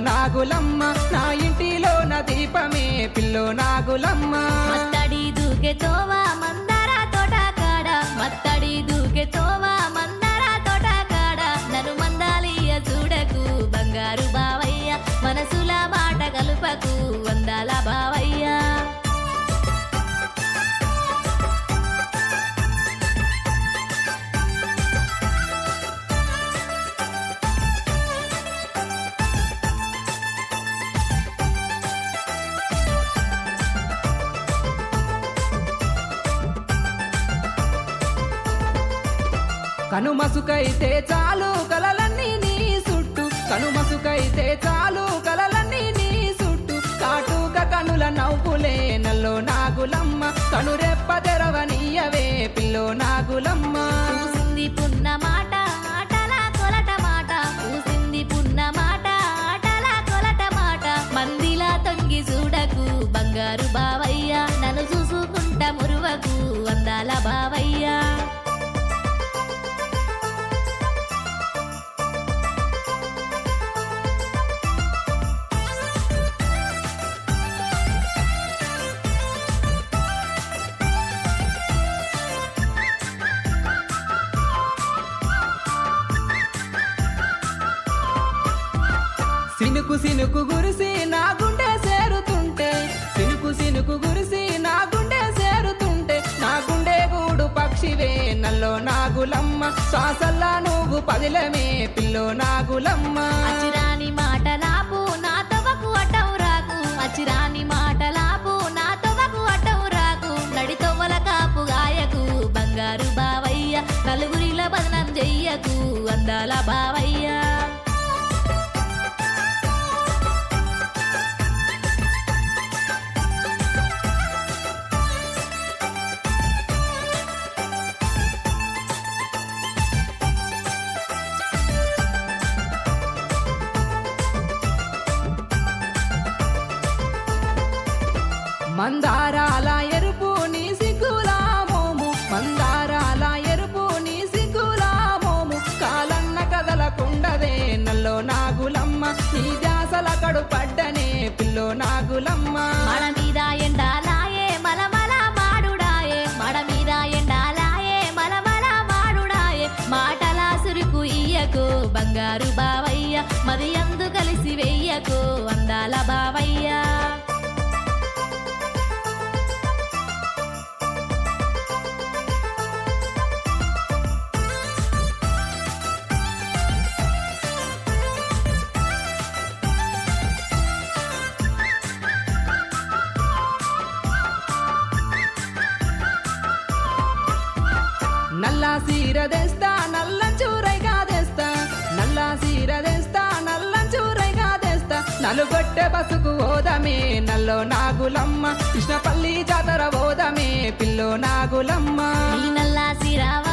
నాగులమ్మ నా ఇంటిలో నా దీపమే పిల్లో నాగులమ్మ మత్తడి దూకే తోవా మందార తోట కాడ మత్తడి దూకే తోవా మందార తోట కాడ నన్ను మందాలియ చూడకు బంగారు బావయ్య మనసుల మాట కలుపకు వందాల బావయ్య కనుమసుకైతే చాలు కలలన్నీ నీ చుట్టూ కనుమసుకైతే చాలు కలలన్నీ నీ చుట్టూ కాటుక కనుల నవ్వులే నల్లో నాగులమ్మ కనురెప్ప తెరవనీయవే పిల్లో నాగులమ్మ పూసింది పున్న మాట ఆటల కొలట మాట పూసింది పున్న మాట ఆటల కొలట మాట మందిలా తొంగి చూడకు బంగారు బావయ్య నన్ను చూసుకుంటా మురువకు అందాల బావయ్య సినుకు సినుకు గురిసి నా గుండె సేరుతుంటే సినుకు సినుకు గురిసి నా గుండె సేరుతుంటే నా గుండె గూడు పక్షివే నల్లో నాగులమ్మ శ్వాసల్లా నువ్వు పదిలమే పిల్లో నాగులమ్మ అచిరాని మాటలాపు నా తవకు అడ్డం రాకు అచిరాని మాటలాపు నా తవకు అడ్డం రాకు నడి తొవ్వల కాపు గాయకు బంగారు బావయ్య నలుగురిల బదనం చెయ్యకు అందాల బావయ్య మందారాల ఎరుపు నీ సిగ్గులా మోము మందారాల ఎరుపు నీ సిగ్గులా మోము కాలన్న కదలకుండదే నల్లో నాగులమ్మ నీ ధ్యాసల కడు పడ్డనే పిల్లో నాగులమ్మ మడ మీద ఎండాలాయే మలమల మాడుడాయే మడ మీద ఎండాలాయే మలమల మాడుడాయే మాటల సురుకు ఇయ్యకు బంగారు బావయ్య మరి అందు కలిసి వెయ్యకు అందాల బావయ్య నల్ల సీర తెస్తా నల్లం చూరైగా తెస్తా నల్ల సీర తెస్తా నల్లం చూరైగా తెస్తా నలుగొట్టె బసుకు ఓదమే నల్లో నాగులమ్మ కృష్ణపల్లి జాతర ఓదమే పిల్లో నాగులమ్మ నీ నల్ల సిరావ